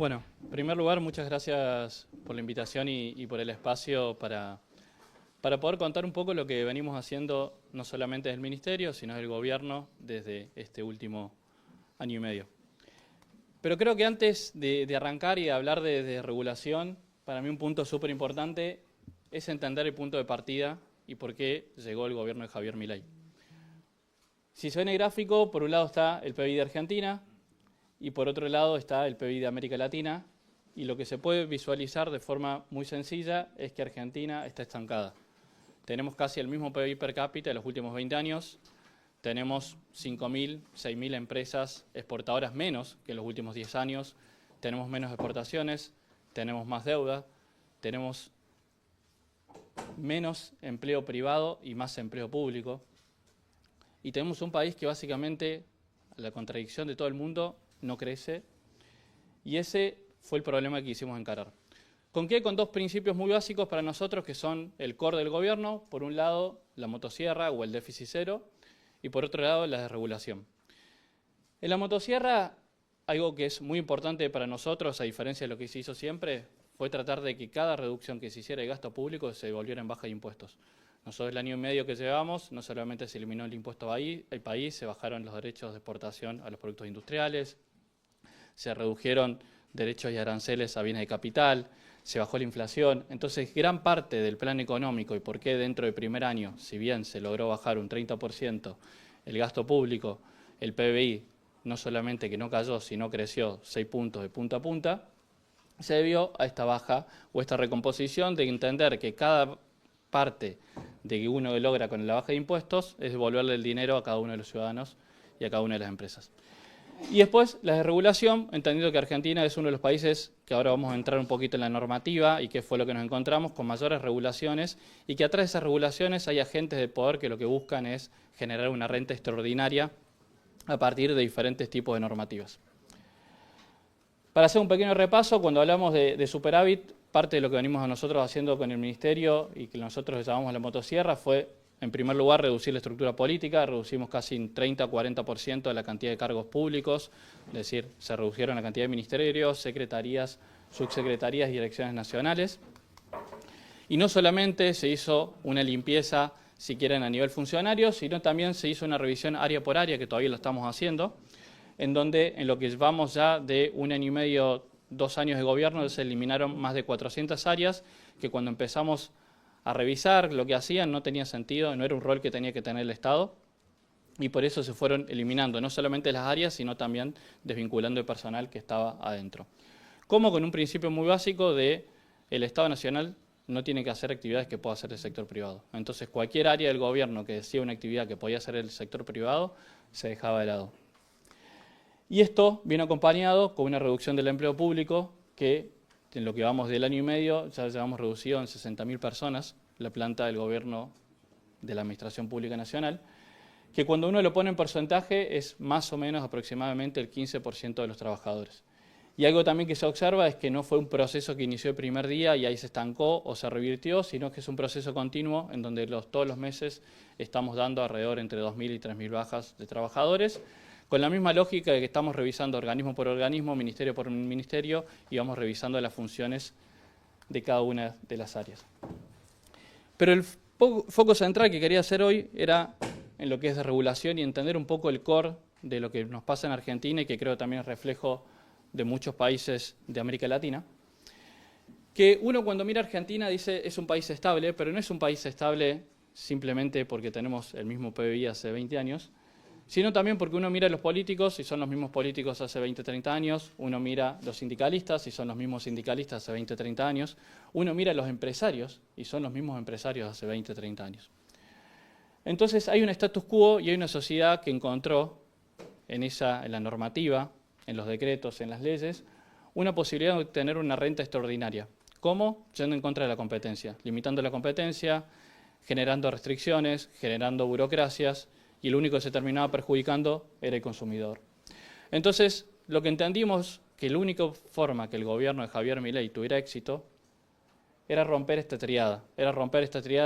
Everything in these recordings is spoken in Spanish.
Bueno, en primer lugar, muchas gracias por la invitación y por el espacio para poder contar un poco lo que venimos haciendo no solamente del Ministerio, sino del Gobierno desde este último año y medio. Pero creo que antes de arrancar y de hablar de regulación, para mí un punto súper importante es entender el punto de partida y por qué llegó el gobierno de Javier Milei. Si se ve en el gráfico, por un lado está el PBI de Argentina, y por otro lado está el PBI de América Latina, y lo que se puede visualizar de forma muy sencilla es que Argentina está estancada. Tenemos casi el mismo PBI per cápita de los últimos 20 años, tenemos 5.000, 6.000 empresas exportadoras menos que en los últimos 10 años, tenemos menos exportaciones, tenemos más deuda, tenemos menos empleo privado y más empleo público, y tenemos un país que básicamente, a la contradicción de todo el mundo, no crece, y ese fue el problema que quisimos encarar. ¿Con qué? Con dos principios muy básicos para nosotros que son el core del gobierno, por un lado la motosierra o el déficit cero, y por otro lado la desregulación. En la motosierra, algo que es muy importante para nosotros, a diferencia de lo que se hizo siempre, fue tratar de que cada reducción que se hiciera de gasto público se volviera en baja de impuestos. Nosotros el año y medio que llevamos, no solamente se eliminó el impuesto al país, se bajaron los derechos de exportación a los productos industriales, se redujeron derechos y aranceles a bienes de capital, se bajó la inflación. Entonces, gran parte del plan económico y por qué dentro del primer año, si bien se logró bajar un 30% el gasto público, el PBI no solamente que no cayó, sino creció 6 puntos de punta a punta, se debió a esta baja o esta recomposición de entender que cada parte de que uno logra con la baja de impuestos es devolverle el dinero a cada uno de los ciudadanos y a cada una de las empresas. Y después la desregulación, entendiendo que Argentina es uno de los países que ahora vamos a entrar un poquito en la normativa y que fue lo que nos encontramos con mayores regulaciones y que atrás de esas regulaciones hay agentes de poder que lo que buscan es generar una renta extraordinaria a partir de diferentes tipos de normativas. Para hacer un pequeño repaso, cuando hablamos de superávit, parte de lo que venimos a nosotros haciendo con el Ministerio y que nosotros llamamos la motosierra fue, en primer lugar, reducir la estructura política. Reducimos casi un 30-40% de la cantidad de cargos públicos, es decir, se redujeron la cantidad de ministerios, secretarías, subsecretarías y direcciones nacionales. Y no solamente se hizo una limpieza, si quieren, a nivel funcionario, sino también se hizo una revisión área por área, que todavía lo estamos haciendo, en donde en lo que llevamos ya de un año y medio, 2 años de gobierno, se eliminaron más de 400 áreas que cuando empezamos a revisar lo que hacían no tenía sentido, no era un rol que tenía que tener el Estado, y por eso se fueron eliminando no solamente las áreas, sino también desvinculando el personal que estaba adentro. Como con un principio muy básico de el Estado Nacional no tiene que hacer actividades que pueda hacer el sector privado. Entonces cualquier área del gobierno que decía una actividad que podía hacer el sector privado, se dejaba de lado. Y esto viene acompañado con una reducción del empleo público que en lo que vamos del año y medio ya llevamos reducido en 60.000 personas la planta del gobierno de la Administración Pública Nacional, que cuando uno lo pone en porcentaje es más o menos aproximadamente el 15% de los trabajadores. Y algo también que se observa es que no fue un proceso que inició el primer día y ahí se estancó o se revirtió, sino que es un proceso continuo en donde todos los meses estamos dando alrededor entre 2.000 y 3.000 bajas de trabajadores, con la misma lógica de que estamos revisando organismo por organismo, ministerio por ministerio, y vamos revisando las funciones de cada una de las áreas. Pero el foco central que quería hacer hoy era en lo que es de regulación y entender un poco el core de lo que nos pasa en Argentina y que creo también es reflejo de muchos países de América Latina. Que uno cuando mira a Argentina dice es un país estable, pero no es un país estable simplemente porque tenemos el mismo PBI hace 20 años, sino también porque uno mira a los políticos y son los mismos políticos hace 20, 30 años, uno mira a los sindicalistas y son los mismos sindicalistas hace 20, 30 años, uno mira a los empresarios y son los mismos empresarios hace 20, 30 años. Entonces hay un status quo y hay una sociedad que encontró en la normativa, en los decretos, en las leyes, una posibilidad de obtener una renta extraordinaria. ¿Cómo? Yendo en contra de la competencia, limitando la competencia, generando restricciones, generando burocracias, y lo único que se terminaba perjudicando era el consumidor. Entonces, lo que entendimos que la única forma que el gobierno de Javier Milei tuviera éxito era romper esta triada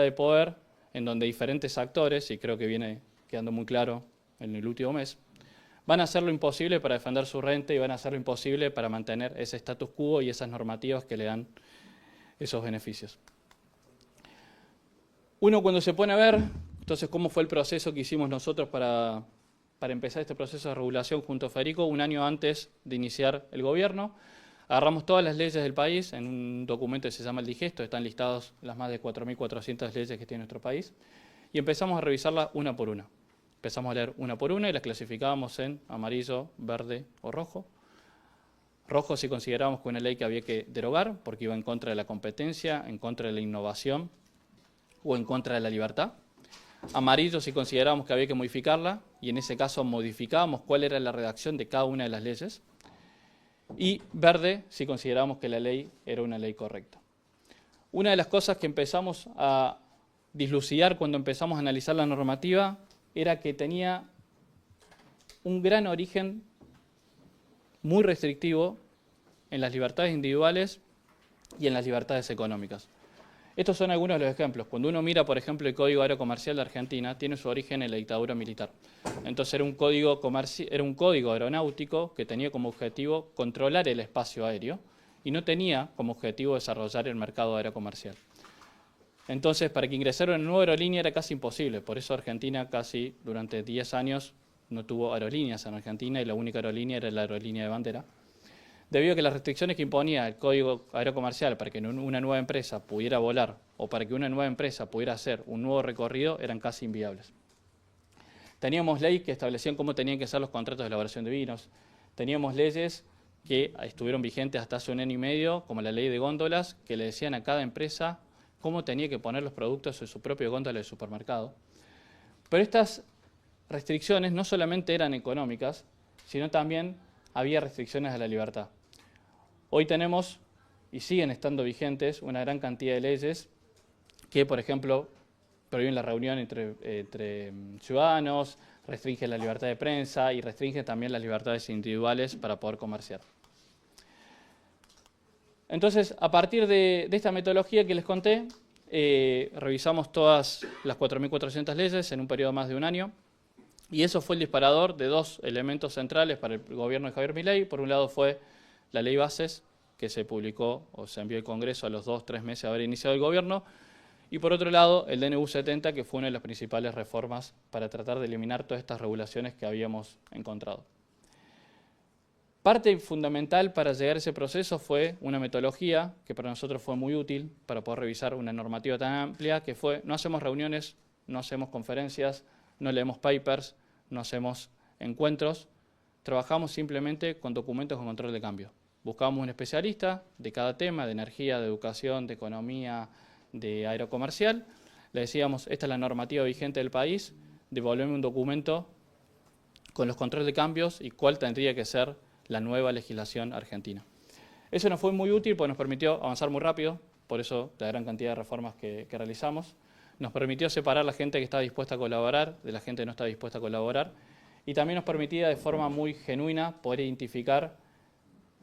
de poder en donde diferentes actores, y creo que viene quedando muy claro en el último mes, van a hacer lo imposible para defender su renta y van a hacer lo imposible para mantener ese status quo y esas normativas que le dan esos beneficios. Uno cuando se pone a ver, entonces, cómo fue el proceso que hicimos nosotros para empezar este proceso de regulación junto a Federico, un año antes de iniciar el gobierno, agarramos todas las leyes del país en un documento que se llama el Digesto, están listadas las más de 4.400 leyes que tiene nuestro país, y empezamos a revisarlas una por una. Empezamos a leer una por una y las clasificábamos en amarillo, verde o rojo. Rojo si considerábamos que una ley que había que derogar porque iba en contra de la competencia, en contra de la innovación o en contra de la libertad. Amarillo si considerábamos que había que modificarla y en ese caso modificábamos cuál era la redacción de cada una de las leyes. Y verde si considerábamos que la ley era una ley correcta. Una de las cosas que empezamos a dislucidar cuando empezamos a analizar la normativa era que tenía un gran origen muy restrictivo en las libertades individuales y en las libertades económicas. Estos son algunos de los ejemplos. Cuando uno mira, por ejemplo, el Código Aéreo Comercial de Argentina, tiene su origen en la dictadura militar. Entonces era un código aeronáutico que tenía como objetivo controlar el espacio aéreo y no tenía como objetivo desarrollar el mercado aéreo comercial. Entonces, para que ingresara una nueva aerolínea era casi imposible. Por eso Argentina casi durante 10 años no tuvo aerolíneas en Argentina y la única aerolínea era la aerolínea de bandera. Debido a que las restricciones que imponía el Código Aerocomercial para que una nueva empresa pudiera volar o para que una nueva empresa pudiera hacer un nuevo recorrido eran casi inviables. Teníamos leyes que establecían cómo tenían que ser los contratos de elaboración de vinos. Teníamos leyes que estuvieron vigentes hasta hace un año y medio, como la ley de góndolas, que le decían a cada empresa cómo tenía que poner los productos en su propio góndola de supermercado. Pero estas restricciones no solamente eran económicas, sino también había restricciones a la libertad. Hoy tenemos, y siguen estando vigentes, una gran cantidad de leyes que, por ejemplo, prohíben la reunión entre ciudadanos, restringen la libertad de prensa y restringen también las libertades individuales para poder comerciar. Entonces, a partir de esta metodología que les conté, revisamos todas las 4.400 leyes en un periodo de más de un año, y eso fue el disparador de dos elementos centrales para el gobierno de Javier Milei. Por un lado fue la ley Bases, que se publicó o se envió al Congreso a los 2-3 meses de haber iniciado el gobierno, y por otro lado el DNU 70, que fue una de las principales reformas para tratar de eliminar todas estas regulaciones que habíamos encontrado. Parte fundamental para llegar a ese proceso fue una metodología que para nosotros fue muy útil para poder revisar una normativa tan amplia, que fue: no hacemos reuniones, no hacemos conferencias, no leemos papers, no hacemos encuentros, trabajamos simplemente con documentos con control de cambio. Buscábamos un especialista de cada tema, de energía, de educación, de economía, de aerocomercial, le decíamos: esta es la normativa vigente del país, devolveme un documento con los controles de cambios y cuál tendría que ser la nueva legislación argentina. Eso nos fue muy útil porque nos permitió avanzar muy rápido, por eso la gran cantidad de reformas que realizamos. Nos permitió separar la gente que estaba dispuesta a colaborar de la gente que no estaba dispuesta a colaborar, y también nos permitía de forma muy genuina poder identificar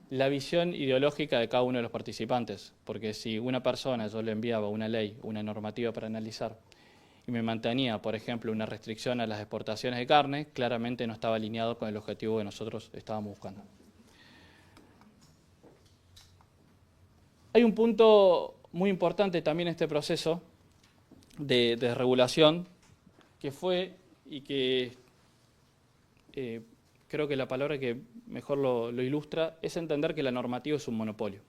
la visión ideológica de cada uno de los participantes, porque si una persona yo le enviaba una ley, una normativa para analizar, y me mantenía, por ejemplo, una restricción a las exportaciones de carne, claramente no estaba alineado con el objetivo que nosotros estábamos buscando. Hay un punto muy importante también en este proceso de regulación, que fue, y que creo que la palabra que mejor lo ilustra, es entender que la normativa es un monopolio.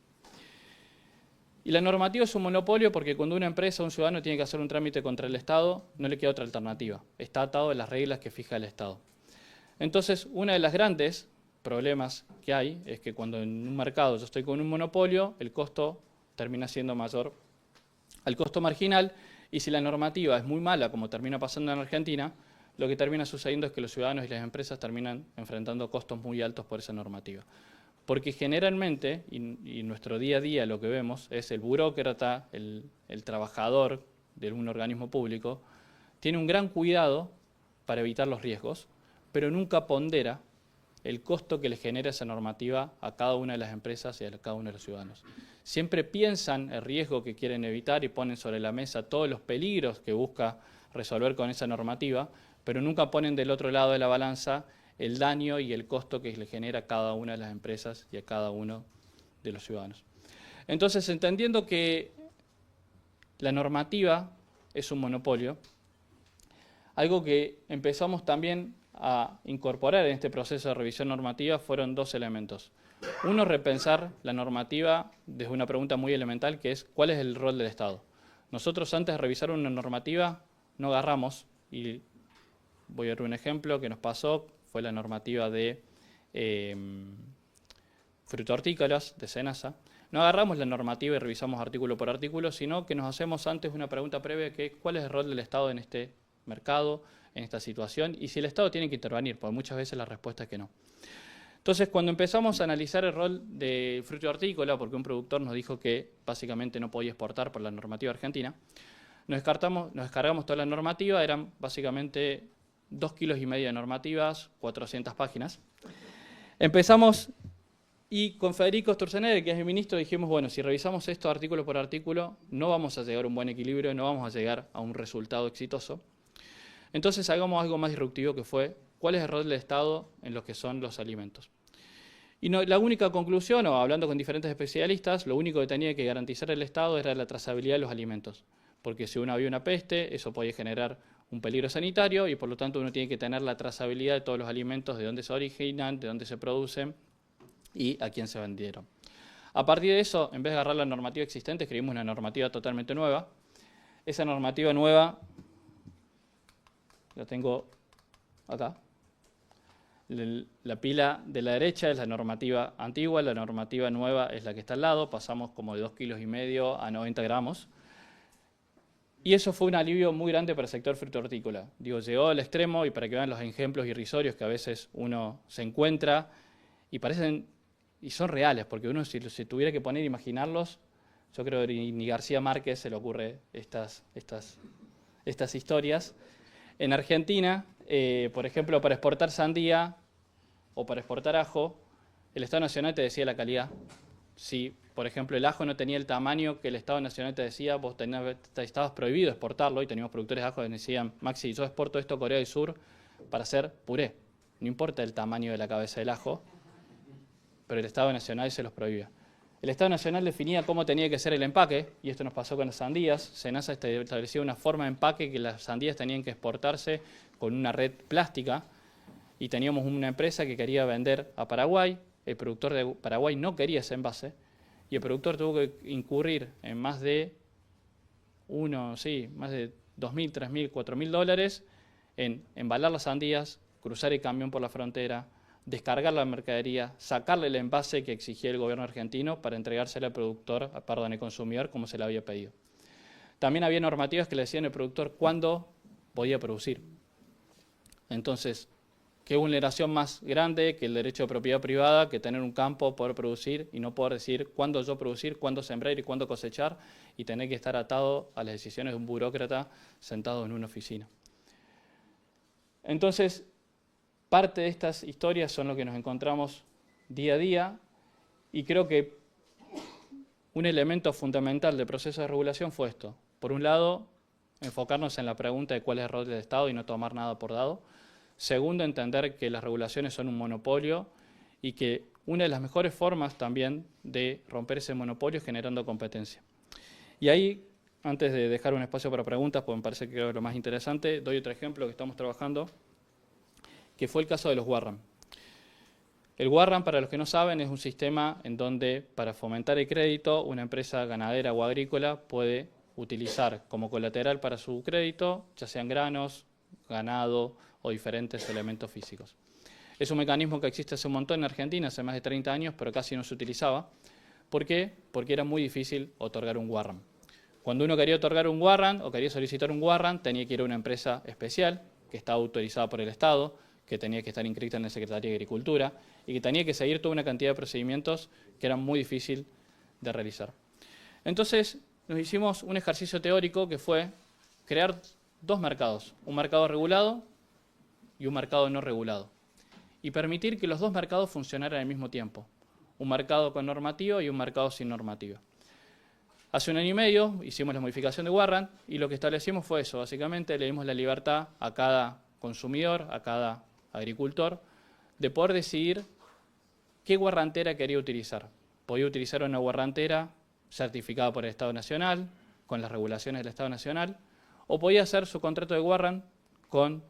Y la normativa es un monopolio porque cuando una empresa o un ciudadano tiene que hacer un trámite contra el Estado, no le queda otra alternativa. Está atado a las reglas que fija el Estado. Entonces, uno de los grandes problemas que hay es que cuando en un mercado yo estoy con un monopolio, el costo termina siendo mayor al costo marginal, y si la normativa es muy mala, como termina pasando en Argentina, lo que termina sucediendo es que los ciudadanos y las empresas terminan enfrentando costos muy altos por esa normativa. Porque generalmente, y nuestro día a día lo que vemos es el burócrata, el trabajador de un organismo público, tiene un gran cuidado para evitar los riesgos, pero nunca pondera el costo que le genera esa normativa a cada una de las empresas y a cada uno de los ciudadanos. Siempre piensan el riesgo que quieren evitar y ponen sobre la mesa todos los peligros que busca resolver con esa normativa, pero nunca ponen del otro lado de la balanza el daño y el costo que le genera a cada una de las empresas y a cada uno de los ciudadanos. Entonces, entendiendo que la normativa es un monopolio, algo que empezamos también a incorporar en este proceso de revisión normativa fueron dos elementos. Uno, repensar la normativa desde una pregunta muy elemental, que es ¿cuál es el rol del Estado? Nosotros antes de revisar una normativa no agarramos, y voy a dar un ejemplo que nos pasó, fue la normativa de frutohortícolas de SENASA. No agarramos la normativa y revisamos artículo por artículo, sino que nos hacemos antes una pregunta previa que es ¿cuál es el rol del Estado en este mercado, en esta situación? Y si el Estado tiene que intervenir, porque muchas veces la respuesta es que no. Entonces, cuando empezamos a analizar el rol de fruto hortícola, porque un productor nos dijo que básicamente no podía exportar por la normativa argentina, nos descargamos toda la normativa, eran básicamente 2,5 kilos de normativas, 400 páginas. Empezamos y con Federico Sturzenegger, que es el ministro, dijimos, bueno, si revisamos esto artículo por artículo, no vamos a llegar a un buen equilibrio, no vamos a llegar a un resultado exitoso. Entonces hagamos algo más disruptivo, que fue cuál es el rol del Estado en lo que son los alimentos. Y no, la única conclusión, o hablando con diferentes especialistas, lo único que tenía que garantizar el Estado era la trazabilidad de los alimentos. Porque si había una peste, eso podía generar un peligro sanitario y por lo tanto uno tiene que tener la trazabilidad de todos los alimentos, de dónde se originan, de dónde se producen y a quién se vendieron. A partir de eso, en vez de agarrar la normativa existente, escribimos una normativa totalmente nueva. Esa normativa nueva, la tengo acá. La pila de la derecha es la normativa antigua, la normativa nueva es la que está al lado, pasamos como de 2,5 kilos a 90 gramos. Y eso fue un alivio muy grande para el sector fruto-hortícola. Digo, llegó al extremo, y para que vean los ejemplos irrisorios que a veces uno se encuentra, y parecen, y son reales, porque uno si tuviera que poner a imaginarlos, yo creo que ni García Márquez se le ocurre estas historias. En Argentina, por ejemplo, para exportar sandía o para exportar ajo, el Estado Nacional te decía la calidad. Si, por ejemplo, el ajo no tenía el tamaño que el Estado Nacional te decía, vos estabas prohibido exportarlo, y teníamos productores de ajo que decían, Maxi, yo exporto esto a Corea del Sur para hacer puré. No importa el tamaño de la cabeza del ajo, pero el Estado Nacional se los prohibía. El Estado Nacional definía cómo tenía que ser el empaque, y esto nos pasó con las sandías. SENASA establecía una forma de empaque que las sandías tenían que exportarse con una red plástica, y teníamos una empresa que quería vender a Paraguay. El productor de Paraguay no quería ese envase, y el productor tuvo que incurrir en más de $2,000, $3,000, $4,000 en embalar las sandías, cruzar el camión por la frontera, descargar la mercadería, sacarle el envase que exigía el gobierno argentino para entregársela al productor, al consumidor, como se le había pedido. También había normativas que le decían al productor cuándo podía producir. Entonces, ¿qué vulneración más grande que el derecho de propiedad privada, que tener un campo, poder producir y no poder decir cuándo yo producir, cuándo sembrar y cuándo cosechar, y tener que estar atado a las decisiones de un burócrata sentado en una oficina? Entonces, parte de estas historias son lo que nos encontramos día a día, y creo que un elemento fundamental del proceso de regulación fue esto. Por un lado, enfocarnos en la pregunta de cuál es el rol del Estado y no tomar nada por dado. Segundo, entender que las regulaciones son un monopolio y que una de las mejores formas también de romper ese monopolio es generando competencia. Y ahí, antes de dejar un espacio para preguntas, pues me parece que es lo más interesante, doy otro ejemplo que estamos trabajando, que fue el caso de los Warram. El Warram, para los que no saben, es un sistema en donde, para fomentar el crédito, una empresa ganadera o agrícola puede utilizar como colateral para su crédito, ya sean granos, ganado o diferentes elementos físicos. Es un mecanismo que existe hace un montón en Argentina, hace más de 30 años, pero casi no se utilizaba. ¿Por qué? Porque era muy difícil otorgar un Warram. Cuando uno quería otorgar un Warram o quería solicitar un Warram, tenía que ir a una empresa especial que estaba autorizada por el Estado, que tenía que estar inscrita en la Secretaría de Agricultura y que tenía que seguir toda una cantidad de procedimientos que eran muy difíciles de realizar. Entonces, nos hicimos un ejercicio teórico que fue crear dos mercados, un mercado regulado y un mercado no regulado, y permitir que los dos mercados funcionaran al mismo tiempo, un mercado con normativa y un mercado sin normativa. Hace un año y medio hicimos la modificación de Warram y lo que establecimos fue eso, básicamente le dimos la libertad a cada consumidor, a cada agricultor, de poder decidir qué guarrantera quería utilizar. Podía utilizar una guarrantera certificada por el Estado Nacional, con las regulaciones del Estado Nacional, o podía hacer su contrato de guarran con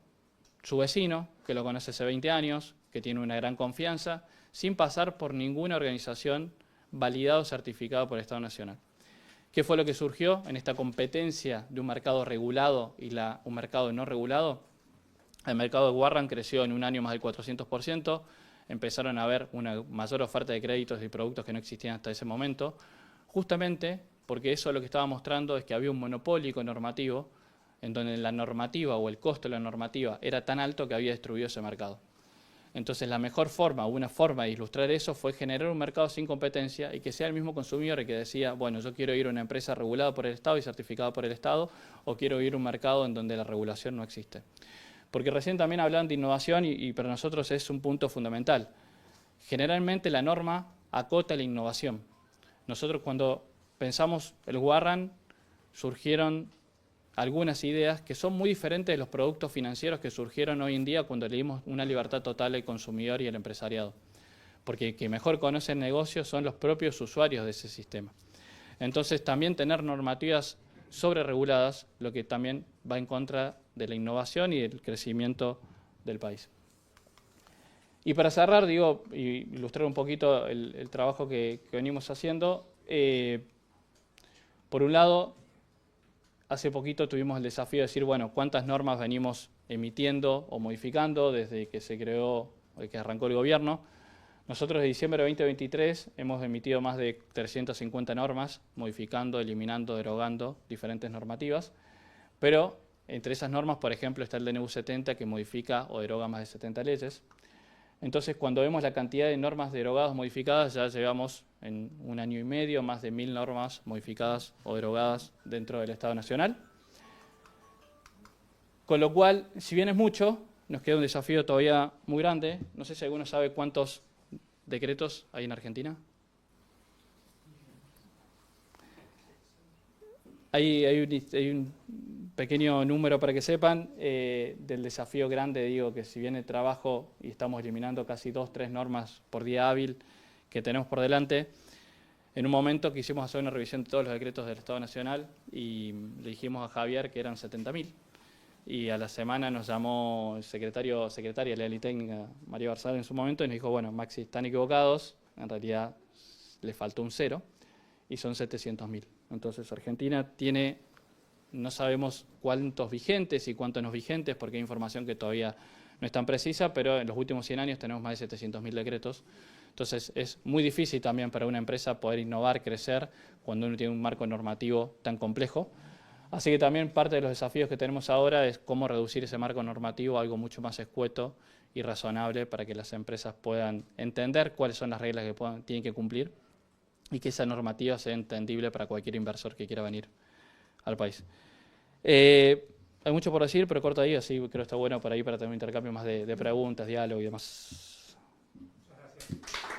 su vecino, que lo conoce hace 20 años, que tiene una gran confianza, sin pasar por ninguna organización validada o certificada por el Estado Nacional. ¿Qué fue lo que surgió en esta competencia de un mercado regulado y un mercado no regulado? El mercado de Warran creció en un año más del 400%, empezaron a haber una mayor oferta de créditos y productos que no existían hasta ese momento, justamente porque eso lo que estaba mostrando es que había un monopolio normativo en donde la normativa o el costo de la normativa era tan alto que había destruido ese mercado. Entonces la mejor forma, o una forma de ilustrar eso fue generar un mercado sin competencia y que sea el mismo consumidor el que decía, bueno, yo quiero ir a una empresa regulada por el Estado y certificada por el Estado, o quiero ir a un mercado en donde la regulación no existe. Porque recién también hablan de innovación y para nosotros es un punto fundamental. Generalmente la norma acota la innovación. Nosotros cuando pensamos el Warran surgieron algunas ideas que son muy diferentes de los productos financieros que surgieron hoy en día cuando le dimos una libertad total al consumidor y al empresariado. Porque quien mejor conoce el negocio son los propios usuarios de ese sistema. Entonces también tener normativas sobrereguladas, lo que también va en contra de la innovación y del crecimiento del país. Y para cerrar, digo, y ilustrar un poquito el trabajo que venimos haciendo, por un lado, hace poquito tuvimos el desafío de decir, bueno, ¿cuántas normas venimos emitiendo o modificando desde que se creó, que arrancó el gobierno? Nosotros de diciembre de 2023 hemos emitido más de 350 normas, modificando, eliminando, derogando diferentes normativas, pero entre esas normas, por ejemplo, está el DNU 70 que modifica o deroga más de 70 leyes. Entonces, cuando vemos la cantidad de normas derogadas o modificadas, ya llevamos en un año y medio más de 1000 normas modificadas o derogadas dentro del Estado Nacional. Con lo cual, si bien es mucho, nos queda un desafío todavía muy grande. No sé si alguno sabe cuántos decretos hay en Argentina. Hay un pequeño número para que sepan del desafío grande, digo que si viene trabajo y estamos eliminando casi 2 o 3 normas por día hábil que tenemos por delante, en un momento quisimos hacer una revisión de todos los decretos del Estado Nacional y le dijimos a Javier que eran 70.000 y a la semana nos llamó el secretaria de la ley técnica, María Barzal, en su momento y nos dijo, bueno, Maxi, están equivocados, en realidad le faltó un 0 y son 700.000. Entonces Argentina tiene, no sabemos cuántos vigentes y cuántos no vigentes, porque hay información que todavía no es tan precisa, pero en los últimos 100 años tenemos más de 700.000 decretos. Entonces es muy difícil también para una empresa poder innovar, crecer, cuando uno tiene un marco normativo tan complejo. Así que también parte de los desafíos que tenemos ahora es cómo reducir ese marco normativo a algo mucho más escueto y razonable para que las empresas puedan entender cuáles son las reglas que tienen que cumplir y que esa normativa sea entendible para cualquier inversor que quiera venir al país. Hay mucho por decir, pero corto ahí, así creo que está bueno para tener un intercambio más de preguntas, diálogo y demás. Muchas gracias.